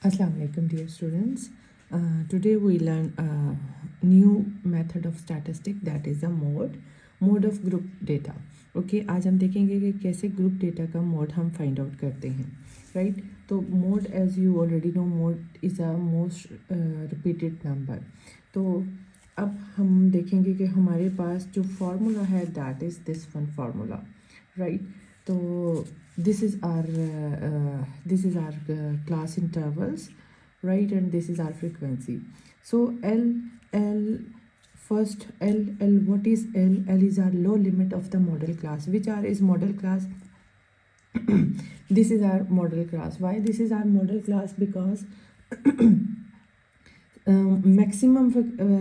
Assalamu alaikum dear students. Today we learn a new method of statistic, that is a mode of group data. Okay, आज हम देखेंगे कि कैसे group data का mode हम find out करते हैं, राइट. तो mode, as you already know, mode is a most repeated number. तो अब हम देखेंगे कि हमारे पास जो फार्मूला है that is this one formula, right. तो this is our class intervals, right, and this is our frequency. So L first, L what is L is our low limit of the model class. Which R is model class? This is our model class. Why this is our model class? Because maximum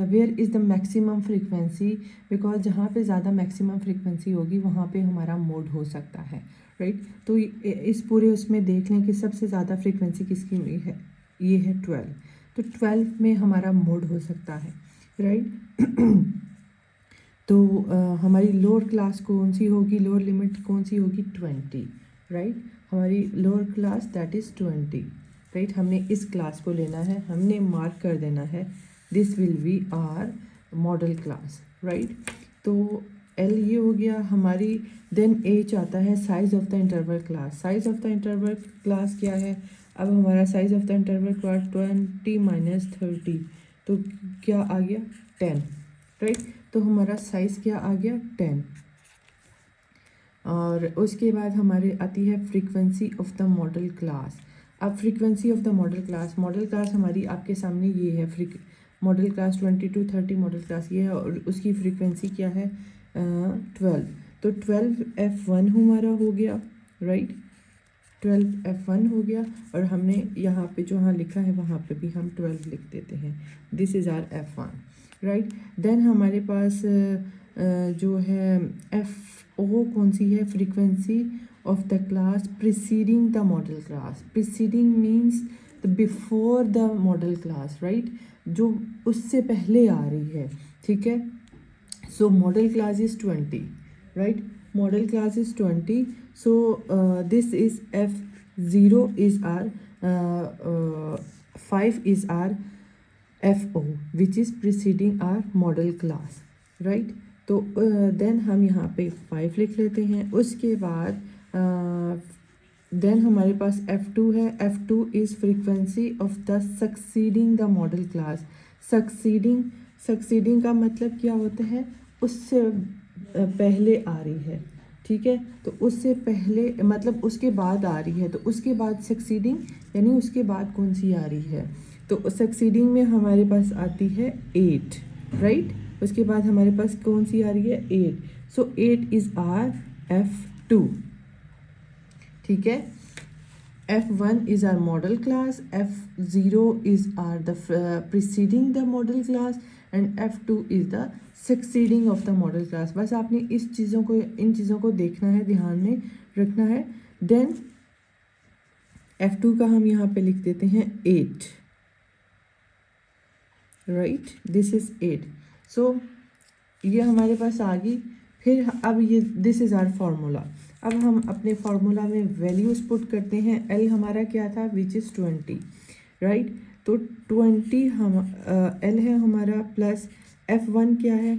where is the maximum frequency, because जहाँ पे ज़्यादा maximum frequency होगी वहाँ पे हमारा mode हो सकता है, राइट. तो इस पूरे उसमें देख लें कि सबसे ज़्यादा फ्रीक्वेंसी किसकी हुई है, ये है 12. तो 12 में हमारा मोड हो सकता है, राइट. तो हमारी लोअर क्लास कौन सी होगी, लोअर लिमिट कौन सी होगी, 20, राइट. हमारी lower class that is 20, right. हमने इस क्लास को लेना है, हमने मार्क कर देना है this will be our modal class, right. तो एल ये हो गया हमारी. देन एच आता है size of the interval class. Size of the interval class क्या है, अब हमारा size of the interval class 20 minus 30, तो क्या आ गया 10, राइट. तो हमारा साइज क्या आ गया 10. और उसके बाद हमारे आती है frequency of the modal class. अब frequency of the modal class हमारी आपके सामने ये है. Modal class 20 to 30 modal class ये है, और उसकी फ्रीक्वेंसी क्या है 12. तो 12F1 हमारा हो गया, राइट. 12F1 हो गया, और हमने यहाँ पे जो लिखा है वहाँ पे भी हम 12 लिख देते हैं. This is our F1, right. Then हमारे पास जो है FO कौन सी है, frequency of the class preceding the model class. Preceding means the before the model class, right, जो उससे पहले आ रही है, ठीक है. So model class is 20, right. Model class is 20. So this is F0 is our 5 is our FO, which is preceding our model class, right. तो then हम यहाँ पे 5 लिख लेते हैं. उसके बाद देन हमारे पास F2 है. F2 is frequency of the succeeding the modal class. Succeeding का मतलब क्या होता है, उससे पहले आ रही है, ठीक है. तो उससे पहले मतलब उसके बाद आ रही है, तो उसके बाद सक्सीडिंग यानी उसके बाद कौन सी आ रही है. तो सक्सीडिंग में हमारे पास आती है 8, राइट. उसके बाद हमारे पास कौन सी आ रही है 8. सो 8 इज़ आर F2, ठीक है. F1 is our model class, F0 is our the preceding the model class, and F2 is the succeeding of the model class. बस आपने इन चीज़ों को देखना है, ध्यान में रखना है. देन F2 का हम यहाँ पे लिख देते हैं 8, राइट. This is 8. सो ये हमारे पास आ गई. फिर अब ये दिस इज़ आवर फार्मूला. अब हम अपने फार्मूला में वैल्यूज़ पुट करते हैं. एल हमारा क्या था, विच इज़ 20, राइट. तो 20 हम एल है हमारा, प्लस F1 क्या है,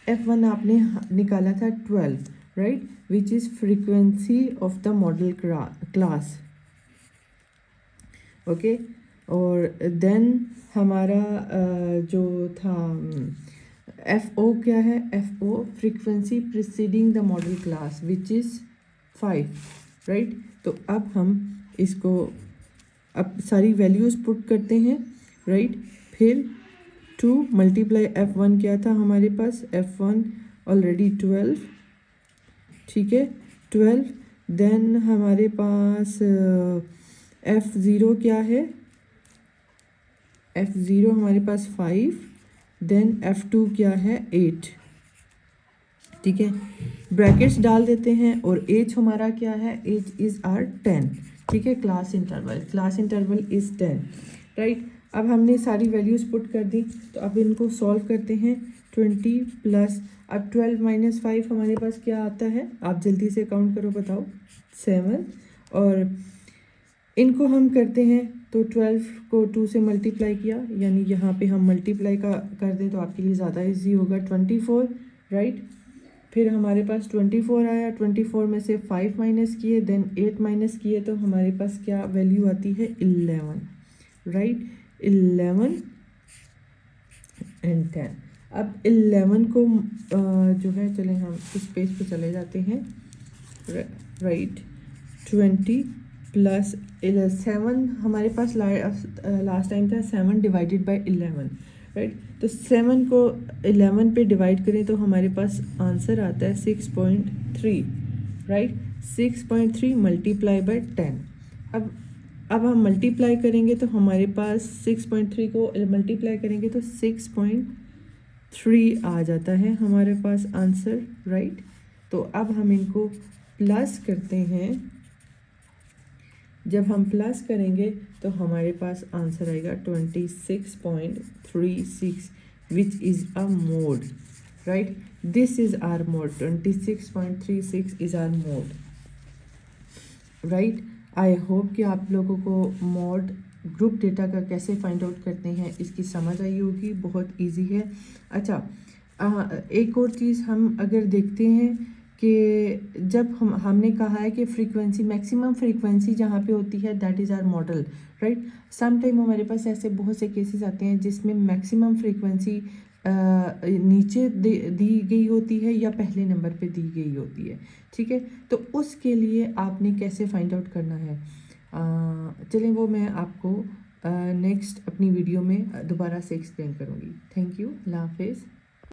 F1 आपने निकाला था 12, right, which is frequency of the modal class, okay. और देन हमारा जो था FO क्या है, FO frequency preceding the modal class which is 5, right. तो अब हम इसको अब सारी वैल्यूज़ पुट करते हैं, राइट. फिर 2 मल्टीप्लाई F1 क्या था हमारे पास, F1 ऑलरेडी 12, ठीक है, 12. देन हमारे पास F0 क्या है, F0 हमारे पास 5. देन F2 क्या है 8, ठीक है. ब्रैकेट्स डाल देते हैं, और एज हमारा क्या है, एज इज़ आर 10, ठीक है. Class interval is 10, right. अब हमने सारी वैल्यूज़ पुट कर दी, तो अब इनको सॉल्व करते हैं. 20 प्लस अब 12 माइनस 5 हमारे पास क्या आता है, आप जल्दी से काउंट करो, बताओ, 7. और इनको हम करते हैं तो 12 को 2 से मल्टीप्लाई किया, यानी यहाँ पे हम मल्टीप्लाई कर दें तो आपके लिए ज़्यादा इजी होगा। 24, राइट। फिर हमारे पास 24 आया, 24 में से 5 माइनस किए, देन 8 माइनस किए, तो हमारे पास क्या वैल्यू आती है 11, राइट। 11 एंड 10। अब 11 को जो है, चलें हम इस पेज पे चले जाते हैं, राइट। 20 प्लस 7 हमारे पास लास्ट टाइम था 7 डिवाइडेड बाय 11, राइट। तो 7 को 11 पे डिवाइड करें तो हमारे पास आंसर आता है 6.3, राइट। 6.3 multiply by 10। अब हम मल्टीप्लाई करेंगे तो हमारे पास 6.3 को मल्टीप्लाई करेंगे तो 6.3 आ जाता है हमारे पास आंसर, राइट। तो अब हम इनको प्लस करते हैं। जब हम प्लस करेंगे तो हमारे पास आंसर आएगा 26.36, which is a mode, right. This is are mode, 26.36 is are mode, right. I hope कि आप लोगों को मोड ग्रुप डेटा का कैसे फाइंड आउट करते हैं इसकी समझ आई होगी, बहुत इजी है। अच्छा, एक और चीज़ हम अगर देखते हैं कि जब हमने कहा है कि फ्रीक्वेंसी, मैक्सिमम फ्रीक्वेंसी जहाँ पे होती है that is our modal, right. Some time हमारे पास ऐसे बहुत से केसेस आते हैं जिसमें मैक्सिमम फ्रीक्वेंसी नीचे दी गई होती है या पहले नंबर पे दी गई होती है, ठीक है। तो उसके लिए आपने कैसे फाइंड आउट करना है, चलें वो मैं आपको नेक्स्ट अपनी वीडियो में दोबारा से एक्सप्लेन करूँगी। थैंक यू, अल्लाह हाफिज़।